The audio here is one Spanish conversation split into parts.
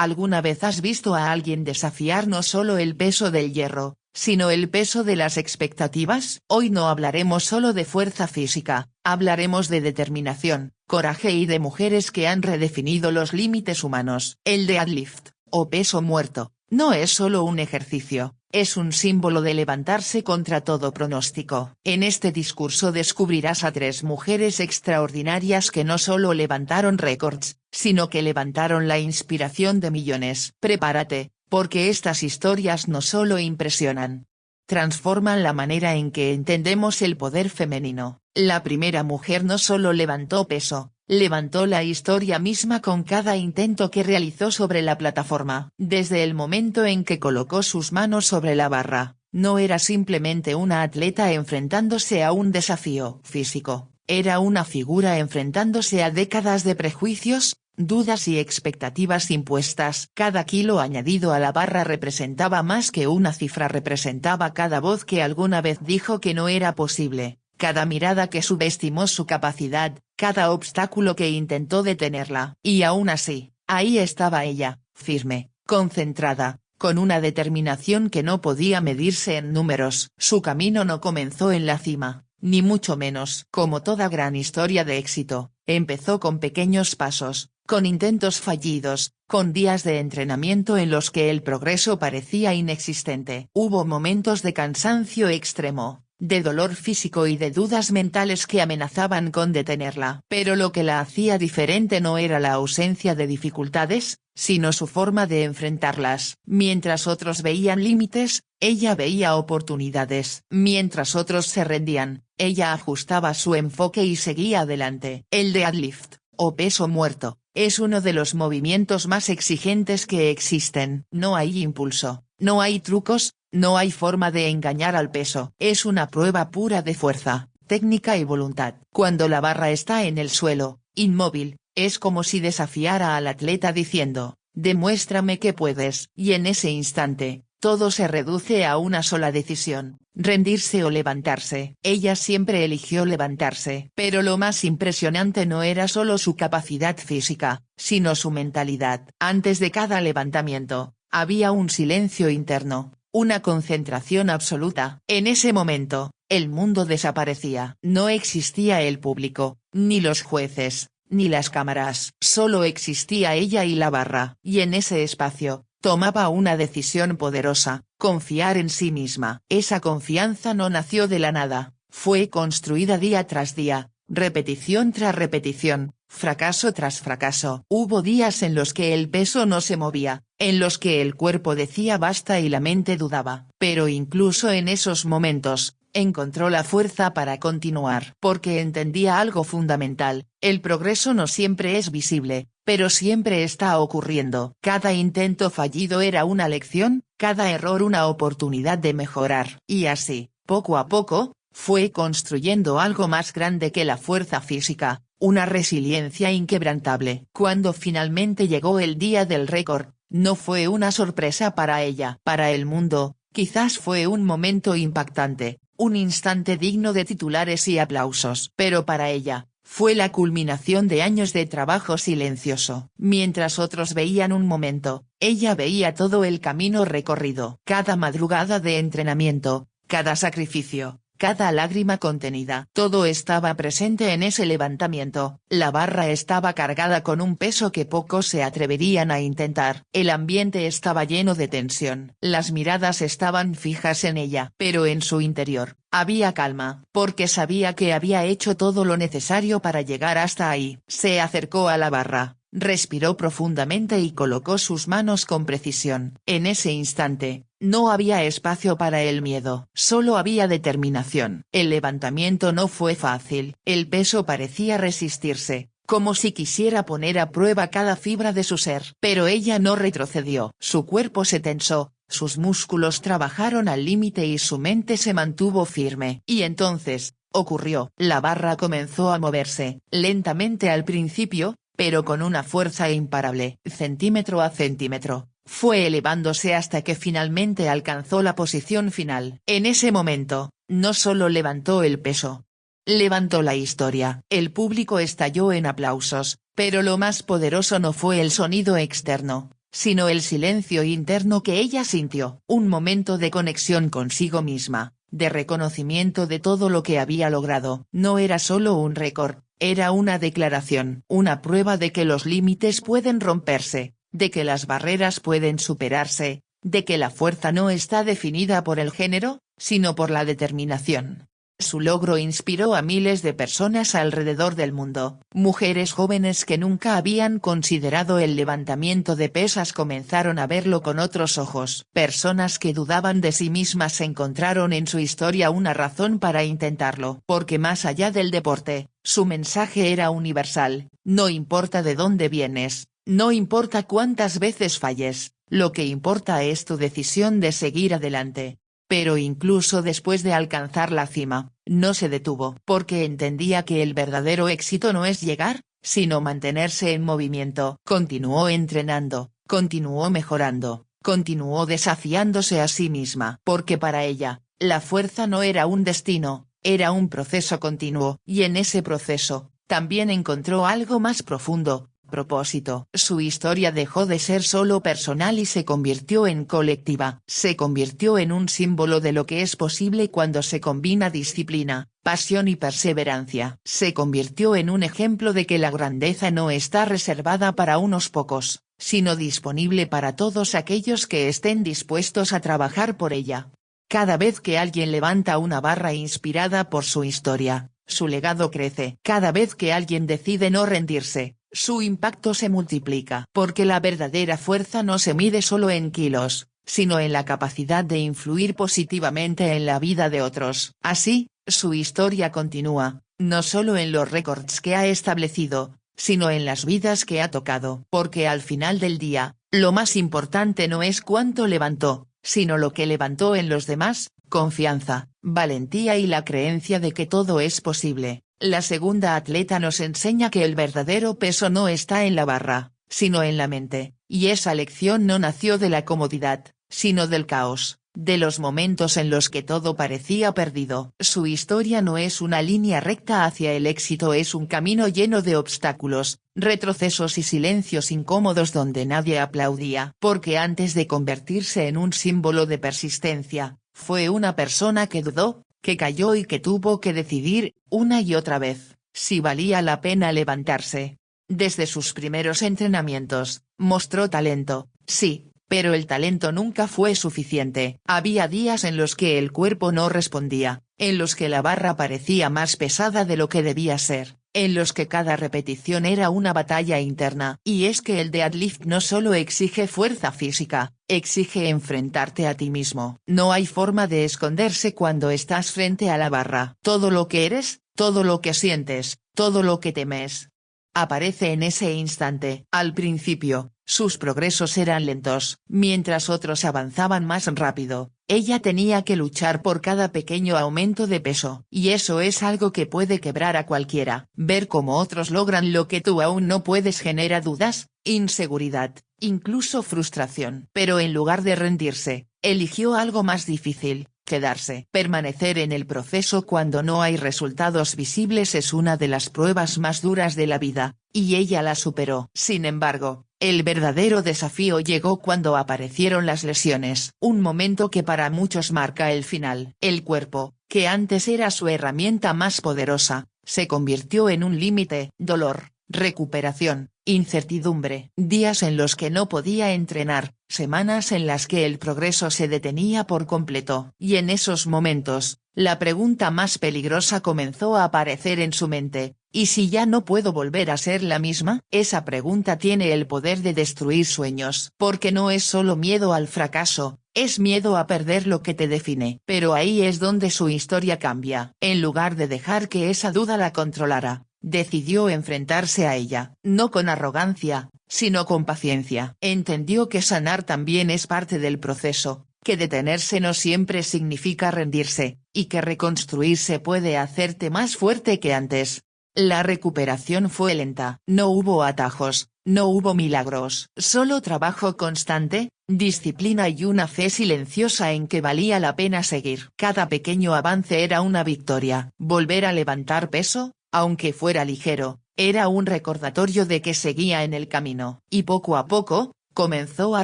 ¿Alguna vez has visto a alguien desafiar no solo el peso del hierro, sino el peso de las expectativas? Hoy no hablaremos solo de fuerza física, hablaremos de determinación, coraje y de mujeres que han redefinido los límites humanos. El deadlift, o peso muerto, no es solo un ejercicio, es un símbolo de levantarse contra todo pronóstico. En este discurso descubrirás a 3 mujeres extraordinarias que no solo levantaron récords, sino que levantaron la inspiración de millones. Prepárate, porque estas historias no solo impresionan, transforman la manera en que entendemos el poder femenino. La primera mujer no solo levantó peso, levantó la historia misma con cada intento que realizó sobre la plataforma. Desde el momento en que colocó sus manos sobre la barra, no era simplemente una atleta enfrentándose a un desafío físico, era una figura enfrentándose a décadas de prejuicios, dudas y expectativas impuestas. Cada kilo añadido a la barra representaba más que una cifra, representaba cada voz que alguna vez dijo que no era posible, cada mirada que subestimó su capacidad, cada obstáculo que intentó detenerla. Y aún así, ahí estaba ella, firme, concentrada, con una determinación que no podía medirse en números. Su camino no comenzó en la cima, ni mucho menos. Como toda gran historia de éxito, empezó con pequeños pasos, con intentos fallidos, con días de entrenamiento en los que el progreso parecía inexistente. Hubo momentos de cansancio extremo, de dolor físico y de dudas mentales que amenazaban con detenerla. Pero lo que la hacía diferente no era la ausencia de dificultades, sino su forma de enfrentarlas. Mientras otros veían límites, ella veía oportunidades. Mientras otros se rendían, ella ajustaba su enfoque y seguía adelante. El deadlift, o peso muerto, es uno de los movimientos más exigentes que existen. No hay impulso, no hay trucos, no hay forma de engañar al peso. Es una prueba pura de fuerza, técnica y voluntad. Cuando la barra está en el suelo, inmóvil, es como si desafiara al atleta diciendo, demuéstrame que puedes. Y en ese instante, todo se reduce a una sola decisión, rendirse o levantarse. Ella siempre eligió levantarse. Pero lo más impresionante no era solo su capacidad física, sino su mentalidad. Antes de cada levantamiento, había un silencio interno, una concentración absoluta. En ese momento, el mundo desaparecía. No existía el público, ni los jueces, ni las cámaras. Solo existía ella y la barra. Y en ese espacio, tomaba una decisión poderosa, confiar en sí misma. Esa confianza no nació de la nada, fue construida día tras día, repetición tras repetición, fracaso tras fracaso. Hubo días en los que el peso no se movía, en los que el cuerpo decía basta y la mente dudaba. Pero incluso en esos momentos, encontró la fuerza para continuar. Porque entendía algo fundamental, el progreso no siempre es visible, pero siempre está ocurriendo. Cada intento fallido era una lección, cada error una oportunidad de mejorar. Y así, poco a poco, fue construyendo algo más grande que la fuerza física, una resiliencia inquebrantable. Cuando finalmente llegó el día del récord, no fue una sorpresa para ella. Para el mundo, quizás fue un momento impactante, un instante digno de titulares y aplausos. Pero para ella, fue la culminación de años de trabajo silencioso. Mientras otros veían un momento, ella veía todo el camino recorrido. Cada madrugada de entrenamiento, cada sacrificio, cada lágrima contenida. Todo estaba presente en ese levantamiento. La barra estaba cargada con un peso que pocos se atreverían a intentar. El ambiente estaba lleno de tensión. Las miradas estaban fijas en ella. Pero en su interior, había calma, porque sabía que había hecho todo lo necesario para llegar hasta ahí. Se acercó a la barra, respiró profundamente y colocó sus manos con precisión. En ese instante, no había espacio para el miedo, solo había determinación. El levantamiento no fue fácil, el peso parecía resistirse, como si quisiera poner a prueba cada fibra de su ser. Pero ella no retrocedió. Su cuerpo se tensó, sus músculos trabajaron al límite y su mente se mantuvo firme. Y entonces, ocurrió. La barra comenzó a moverse, lentamente al principio, pero con una fuerza imparable. Centímetro a centímetro, fue elevándose hasta que finalmente alcanzó la posición final. En ese momento, no solo levantó el peso, levantó la historia. El público estalló en aplausos, pero lo más poderoso no fue el sonido externo, sino el silencio interno que ella sintió. Un momento de conexión consigo misma, de reconocimiento de todo lo que había logrado. No era solo un récord, era una declaración, una prueba de que los límites pueden romperse, de que las barreras pueden superarse, de que la fuerza no está definida por el género, sino por la determinación. Su logro inspiró a miles de personas alrededor del mundo. Mujeres jóvenes que nunca habían considerado el levantamiento de pesas comenzaron a verlo con otros ojos. Personas que dudaban de sí mismas encontraron en su historia una razón para intentarlo. Porque más allá del deporte, su mensaje era universal: no importa de dónde vienes, no importa cuántas veces falles, lo que importa es tu decisión de seguir adelante. Pero incluso después de alcanzar la cima, no se detuvo, porque entendía que el verdadero éxito no es llegar, sino mantenerse en movimiento. Continuó entrenando, continuó mejorando, continuó desafiándose a sí misma. Porque para ella, la fuerza no era un destino, era un proceso continuo. Y en ese proceso, también encontró algo más profundo: propósito. Su historia dejó de ser solo personal y se convirtió en colectiva. Se convirtió en un símbolo de lo que es posible cuando se combina disciplina, pasión y perseverancia. Se convirtió en un ejemplo de que la grandeza no está reservada para unos pocos, sino disponible para todos aquellos que estén dispuestos a trabajar por ella. Cada vez que alguien levanta una barra inspirada por su historia, su legado crece. Cada vez que alguien decide no rendirse, su impacto se multiplica. Porque la verdadera fuerza no se mide solo en kilos, sino en la capacidad de influir positivamente en la vida de otros. Así, su historia continúa, no solo en los récords que ha establecido, sino en las vidas que ha tocado. Porque al final del día, lo más importante no es cuánto levantó, sino lo que levantó en los demás: confianza, valentía y la creencia de que todo es posible. La segunda atleta nos enseña que el verdadero peso no está en la barra, sino en la mente, y esa lección no nació de la comodidad, sino del caos, de los momentos en los que todo parecía perdido. Su historia no es una línea recta hacia el éxito, es un camino lleno de obstáculos, retrocesos y silencios incómodos donde nadie aplaudía. Porque antes de convertirse en un símbolo de persistencia, fue una persona que dudó, que cayó y que tuvo que decidir, una y otra vez, si valía la pena levantarse. Desde sus primeros entrenamientos, mostró talento, sí, pero el talento nunca fue suficiente. Había días en los que el cuerpo no respondía, en los que la barra parecía más pesada de lo que debía ser, en los que cada repetición era una batalla interna. Y es que el deadlift no solo exige fuerza física, exige enfrentarte a ti mismo. No hay forma de esconderse cuando estás frente a la barra. Todo lo que eres, todo lo que sientes, todo lo que temes, aparece en ese instante. Al principio, sus progresos eran lentos, mientras otros avanzaban más rápido. Ella tenía que luchar por cada pequeño aumento de peso. Y eso es algo que puede quebrar a cualquiera. Ver cómo otros logran lo que tú aún no puedes genera dudas, inseguridad, incluso frustración. Pero en lugar de rendirse, eligió algo más difícil: quedarse. Permanecer en el proceso cuando no hay resultados visibles es una de las pruebas más duras de la vida, y ella la superó. Sin embargo, el verdadero desafío llegó cuando aparecieron las lesiones. Un momento que para muchos marca el final. El cuerpo, que antes era su herramienta más poderosa, se convirtió en un límite. Dolor, recuperación, incertidumbre. Días en los que no podía entrenar, semanas en las que el progreso se detenía por completo. Y en esos momentos, la pregunta más peligrosa comenzó a aparecer en su mente: ¿y si ya no puedo volver a ser la misma? Esa pregunta tiene el poder de destruir sueños. Porque no es solo miedo al fracaso, es miedo a perder lo que te define. Pero ahí es donde su historia cambia. En lugar de dejar que esa duda la controlara, decidió enfrentarse a ella. No con arrogancia, sino con paciencia. Entendió que sanar también es parte del proceso, que detenerse no siempre significa rendirse, y que reconstruirse puede hacerte más fuerte que antes. La recuperación fue lenta. No hubo atajos, no hubo milagros. Solo trabajo constante, disciplina y una fe silenciosa en que valía la pena seguir. Cada pequeño avance era una victoria. Volver a levantar peso, aunque fuera ligero, era un recordatorio de que seguía en el camino. Y poco a poco, comenzó a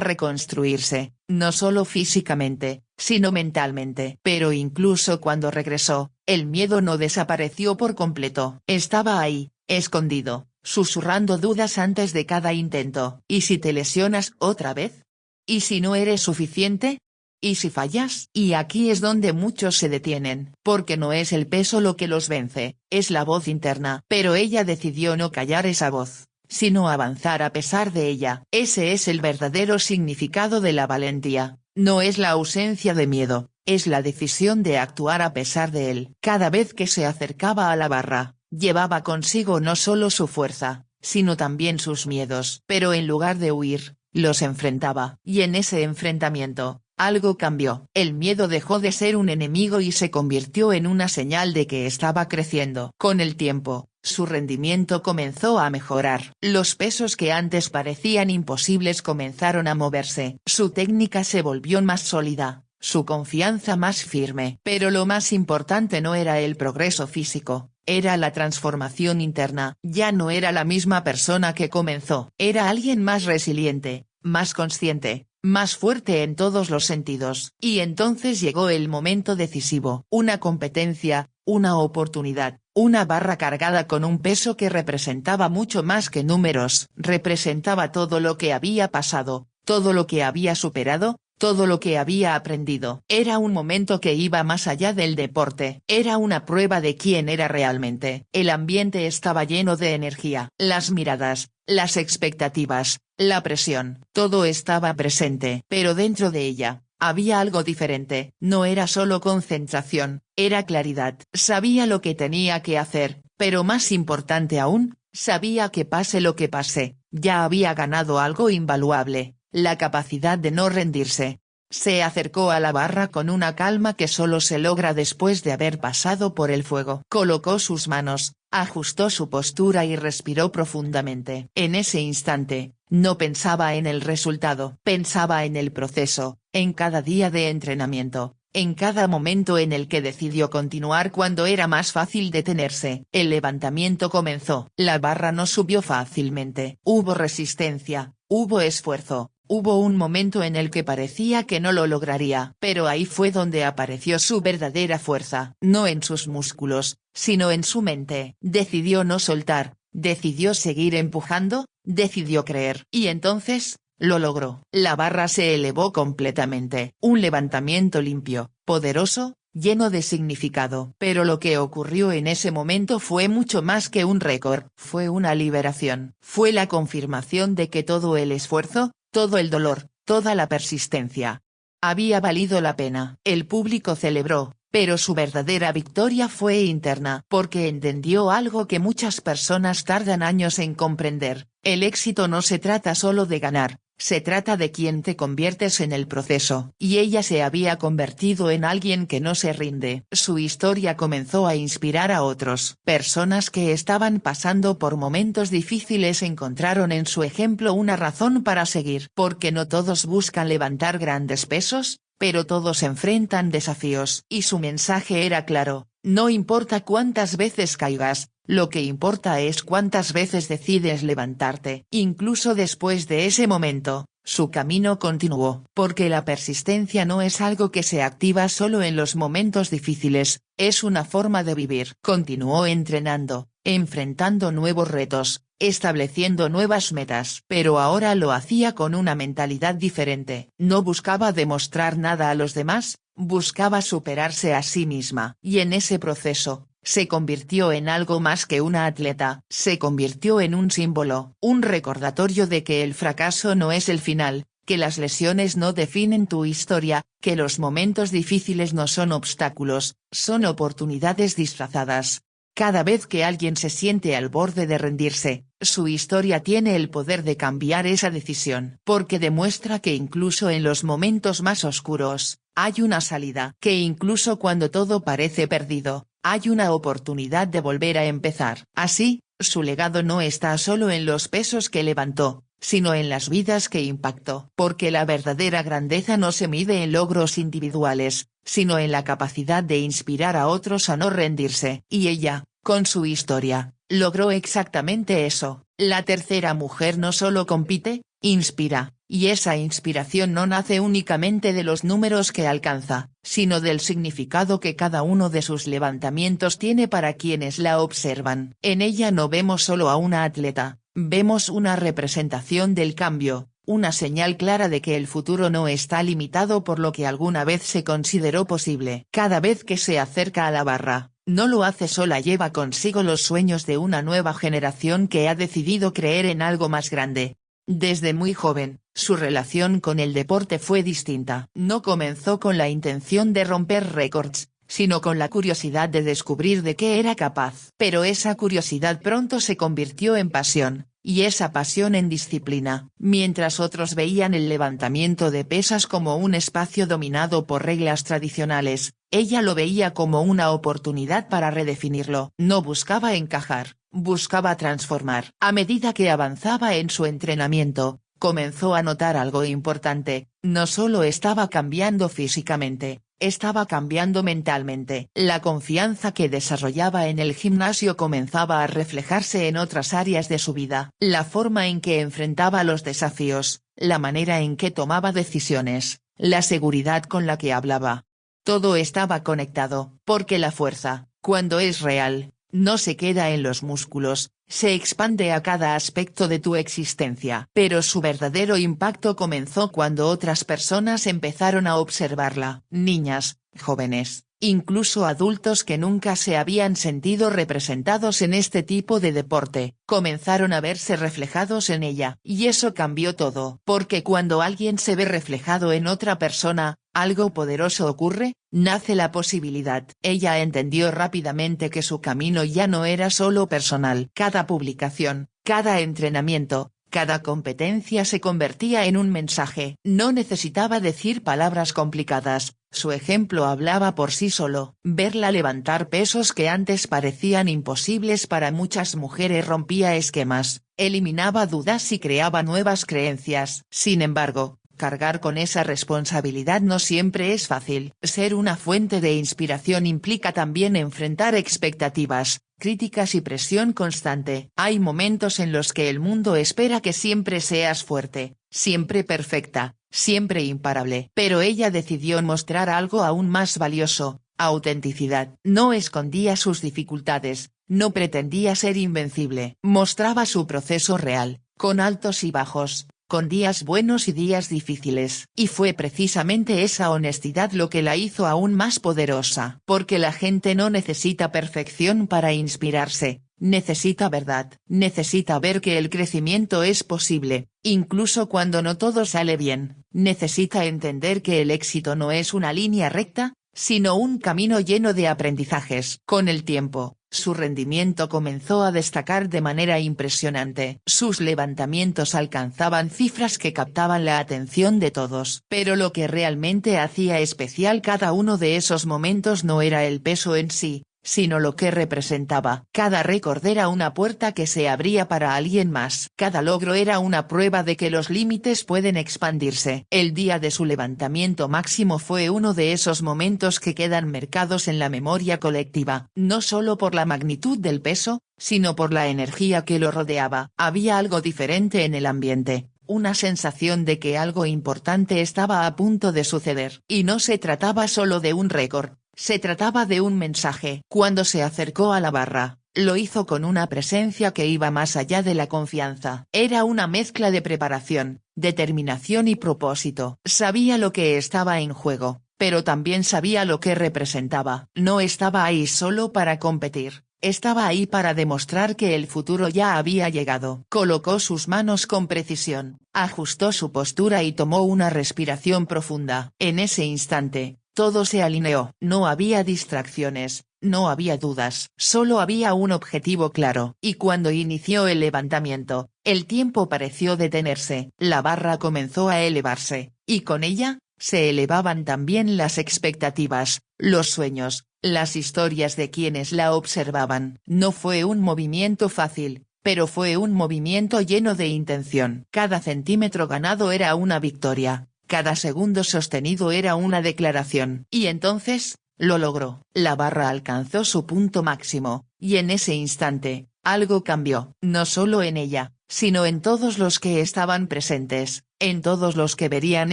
reconstruirse, no solo físicamente, sino mentalmente. Pero incluso cuando regresó, el miedo no desapareció por completo. Estaba ahí, escondido, susurrando dudas antes de cada intento. ¿Y si te lesionas otra vez? ¿Y si no eres suficiente? ¿Y si fallas? Y aquí es donde muchos se detienen, porque no es el peso lo que los vence, es la voz interna. Pero ella decidió no callar esa voz, sino avanzar a pesar de ella. Ese es el verdadero significado de la valentía, no es la ausencia de miedo, es la decisión de actuar a pesar de él. Cada vez que se acercaba a la barra, llevaba consigo no solo su fuerza, sino también sus miedos. Pero en lugar de huir, los enfrentaba. Y en ese enfrentamiento, algo cambió. El miedo dejó de ser un enemigo y se convirtió en una señal de que estaba creciendo. Con el tiempo, su rendimiento comenzó a mejorar. Los pesos que antes parecían imposibles comenzaron a moverse. Su técnica se volvió más sólida, su confianza más firme. Pero lo más importante no era el progreso físico, era la transformación interna. Ya no era la misma persona que comenzó. Era alguien más resiliente, más consciente, más fuerte en todos los sentidos. Y entonces llegó el momento decisivo. Una competencia, una oportunidad, una barra cargada con un peso que representaba mucho más que números. Representaba todo lo que había pasado, todo lo que había superado, todo lo que había aprendido. Era un momento que iba más allá del deporte. Era una prueba de quién era realmente. El ambiente estaba lleno de energía. Las miradas, las expectativas, la presión, todo estaba presente. Pero dentro de ella, había algo diferente. No era solo concentración, era claridad. Sabía lo que tenía que hacer, pero más importante aún, sabía que pase lo que pase, ya había ganado algo invaluable. La capacidad de no rendirse. Se acercó a la barra con una calma que solo se logra después de haber pasado por el fuego. Colocó sus manos, ajustó su postura y respiró profundamente. En ese instante, no pensaba en el resultado. Pensaba en el proceso, en cada día de entrenamiento, en cada momento en el que decidió continuar cuando era más fácil detenerse. El levantamiento comenzó. La barra no subió fácilmente. Hubo resistencia, hubo esfuerzo. Hubo un momento en el que parecía que no lo lograría. Pero ahí fue donde apareció su verdadera fuerza. No en sus músculos, sino en su mente. Decidió no soltar, decidió seguir empujando, decidió creer. Y entonces, lo logró. La barra se elevó completamente. Un levantamiento limpio, poderoso, lleno de significado. Pero lo que ocurrió en ese momento fue mucho más que un récord. Fue una liberación. Fue la confirmación de que todo el esfuerzo, todo el dolor, toda la persistencia, había valido la pena. El público celebró, pero su verdadera victoria fue interna. Porque entendió algo que muchas personas tardan años en comprender. El éxito no se trata solo de ganar, se trata de quién te conviertes en el proceso. Y ella se había convertido en alguien que no se rinde. Su historia comenzó a inspirar a otros. Personas que estaban pasando por momentos difíciles encontraron en su ejemplo una razón para seguir. Porque no todos buscan levantar grandes pesos, pero todos enfrentan desafíos. Y su mensaje era claro: no importa cuántas veces caigas, lo que importa es cuántas veces decides levantarte. Incluso después de ese momento, su camino continuó. Porque la persistencia no es algo que se activa solo en los momentos difíciles, es una forma de vivir. Continuó entrenando, enfrentando nuevos retos, estableciendo nuevas metas. Pero ahora lo hacía con una mentalidad diferente. No buscaba demostrar nada a los demás, buscaba superarse a sí misma. Y en ese proceso, se convirtió en algo más que una atleta. Se convirtió en un símbolo, un recordatorio de que el fracaso no es el final, que las lesiones no definen tu historia, que los momentos difíciles no son obstáculos, son oportunidades disfrazadas. Cada vez que alguien se siente al borde de rendirse, su historia tiene el poder de cambiar esa decisión. Porque demuestra que incluso en los momentos más oscuros, hay una salida. Que incluso cuando todo parece perdido, hay una oportunidad de volver a empezar. Así, su legado no está solo en los pesos que levantó, sino en las vidas que impactó. Porque la verdadera grandeza no se mide en logros individuales, sino en la capacidad de inspirar a otros a no rendirse. Y ella, con su historia, logró exactamente eso. La tercera mujer no solo compite, inspira. y esa inspiración no nace únicamente de los números que alcanza, sino del significado que cada uno de sus levantamientos tiene para quienes la observan. En ella no vemos solo a una atleta, vemos una representación del cambio, una señal clara de que el futuro no está limitado por lo que alguna vez se consideró posible. Cada vez que se acerca a la barra, no lo hace sola, lleva consigo los sueños de una nueva generación que ha decidido creer en algo más grande. Desde muy joven, su relación con el deporte fue distinta. No comenzó con la intención de romper récords, sino con la curiosidad de descubrir de qué era capaz. Pero esa curiosidad pronto se convirtió en pasión, y esa pasión en disciplina. Mientras otros veían el levantamiento de pesas como un espacio dominado por reglas tradicionales, ella lo veía como una oportunidad para redefinirlo. No buscaba encajar, buscaba transformar. A medida que avanzaba en su entrenamiento, comenzó a notar algo importante: no solo estaba cambiando físicamente, estaba cambiando mentalmente. La confianza que desarrollaba en el gimnasio comenzaba a reflejarse en otras áreas de su vida. La forma en que enfrentaba los desafíos, la manera en que tomaba decisiones, la seguridad con la que hablaba. Todo estaba conectado, porque la fuerza, cuando es real, no se queda en los músculos, se expande a cada aspecto de tu existencia. Pero su verdadero impacto comenzó cuando otras personas empezaron a observarla. Niñas, jóvenes, incluso adultos que nunca se habían sentido representados en este tipo de deporte, comenzaron a verse reflejados en ella. Y eso cambió todo. Porque cuando alguien se ve reflejado en otra persona, algo poderoso ocurre, nace la posibilidad. Ella entendió rápidamente que su camino ya no era solo personal. Cada publicación, cada entrenamiento, cada competencia se convertía en un mensaje. No necesitaba decir palabras complicadas, su ejemplo hablaba por sí solo. Verla levantar pesos que antes parecían imposibles para muchas mujeres rompía esquemas, eliminaba dudas y creaba nuevas creencias. Sin embargo, cargar con esa responsabilidad no siempre es fácil. Ser una fuente de inspiración implica también enfrentar expectativas, críticas y presión constante. Hay momentos en los que el mundo espera que siempre seas fuerte, siempre perfecta, siempre imparable. Pero ella decidió mostrar algo aún más valioso: autenticidad. No escondía sus dificultades, no pretendía ser invencible. Mostraba su proceso real, con altos y bajos, con días buenos y días difíciles. Y fue precisamente esa honestidad lo que la hizo aún más poderosa. Porque la gente no necesita perfección para inspirarse, necesita verdad. Necesita ver que el crecimiento es posible, incluso cuando no todo sale bien. Necesita entender que el éxito no es una línea recta, sino un camino lleno de aprendizajes. Con el tiempo, su rendimiento comenzó a destacar de manera impresionante. Sus levantamientos alcanzaban cifras que captaban la atención de todos. Pero lo que realmente hacía especial cada uno de esos momentos no era el peso en sí, sino lo que representaba. Cada récord era una puerta que se abría para alguien más. Cada logro era una prueba de que los límites pueden expandirse. El día de su levantamiento máximo fue uno de esos momentos que quedan marcados en la memoria colectiva, no solo por la magnitud del peso, sino por la energía que lo rodeaba. Había algo diferente en el ambiente, una sensación de que algo importante estaba a punto de suceder. Y no se trataba solo de un récord, se trataba de un mensaje. Cuando se acercó a la barra, lo hizo con una presencia que iba más allá de la confianza. Era una mezcla de preparación, determinación y propósito. Sabía lo que estaba en juego, pero también sabía lo que representaba. No estaba ahí solo para competir, estaba ahí para demostrar que el futuro ya había llegado. Colocó sus manos con precisión, ajustó su postura y tomó una respiración profunda. En ese instante, todo se alineó. No había distracciones, no había dudas, solo había un objetivo claro. Y cuando inició el levantamiento, el tiempo pareció detenerse. La barra comenzó a elevarse, y con ella, se elevaban también las expectativas, los sueños, las historias de quienes la observaban. No fue un movimiento fácil, pero fue un movimiento lleno de intención. Cada centímetro ganado era una victoria. Cada segundo sostenido era una declaración. Y entonces, lo logró. La barra alcanzó su punto máximo, y en ese instante, algo cambió. No solo en ella, sino en todos los que estaban presentes, en todos los que verían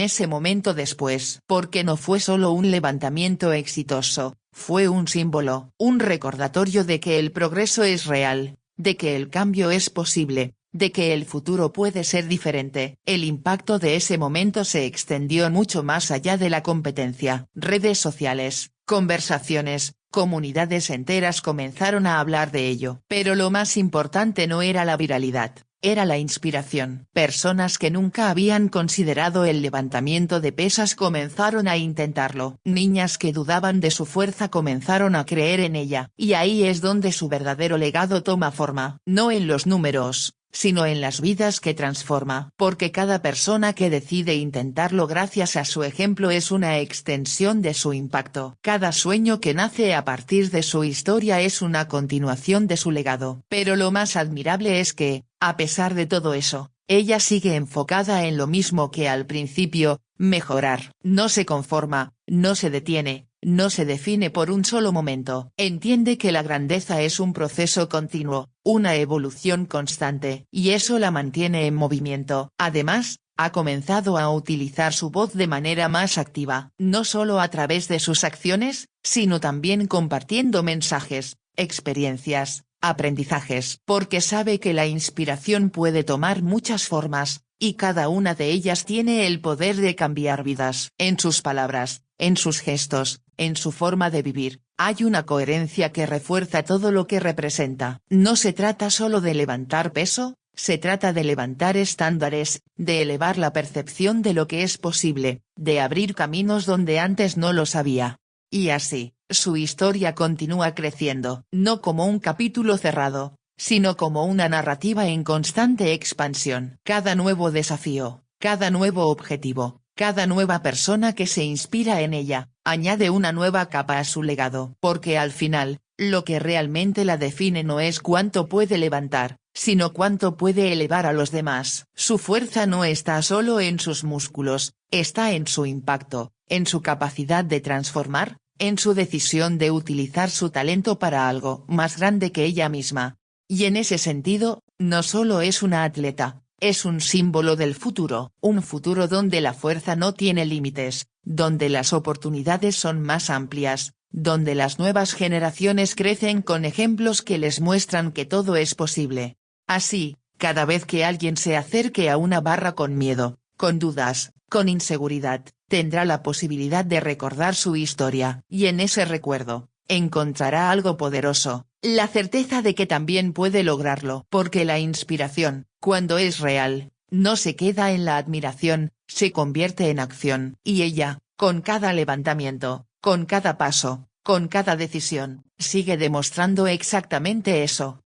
ese momento después. Porque no fue solo un levantamiento exitoso, fue un símbolo, un recordatorio de que el progreso es real, de que el cambio es posible, de que el futuro puede ser diferente. El impacto de ese momento se extendió mucho más allá de la competencia. Redes sociales, conversaciones, comunidades enteras comenzaron a hablar de ello. Pero lo más importante no era la viralidad, era la inspiración. Personas que nunca habían considerado el levantamiento de pesas comenzaron a intentarlo. Niñas que dudaban de su fuerza comenzaron a creer en ella. Y ahí es donde su verdadero legado toma forma. No en los números, sino en las vidas que transforma. Porque cada persona que decide intentarlo gracias a su ejemplo es una extensión de su impacto. Cada sueño que nace a partir de su historia es una continuación de su legado. Pero lo más admirable es que, a pesar de todo eso, ella sigue enfocada en lo mismo que al principio: mejorar. No se conforma, no se detiene, no se define por un solo momento. Entiende que la grandeza es un proceso continuo, una evolución constante, y eso la mantiene en movimiento. Además, ha comenzado a utilizar su voz de manera más activa, no solo a través de sus acciones, sino también compartiendo mensajes, experiencias, aprendizajes. Porque sabe que la inspiración puede tomar muchas formas, y cada una de ellas tiene el poder de cambiar vidas. En sus palabras, en sus gestos, en su forma de vivir, hay una coherencia que refuerza todo lo que representa. No se trata solo de levantar peso, se trata de levantar estándares, de elevar la percepción de lo que es posible, de abrir caminos donde antes no los había. Y así, su historia continúa creciendo. No como un capítulo cerrado, sino como una narrativa en constante expansión. Cada nuevo desafío, cada nuevo objetivo, cada nueva persona que se inspira en ella, añade una nueva capa a su legado. Porque al final, lo que realmente la define no es cuánto puede levantar, sino cuánto puede elevar a los demás. Su fuerza no está solo en sus músculos, está en su impacto, en su capacidad de transformar, en su decisión de utilizar su talento para algo más grande que ella misma. Y en ese sentido, no solo es una atleta, es un símbolo del futuro. Un futuro donde la fuerza no tiene límites, donde las oportunidades son más amplias, donde las nuevas generaciones crecen con ejemplos que les muestran que todo es posible. Así, cada vez que alguien se acerque a una barra con miedo, con dudas, con inseguridad, tendrá la posibilidad de recordar su historia. Y en ese recuerdo, encontrará algo poderoso, la certeza de que también puede lograrlo. Porque la inspiración, cuando es real, no se queda en la admiración, se convierte en acción. Y ella, con cada levantamiento, con cada paso, con cada decisión, sigue demostrando exactamente eso.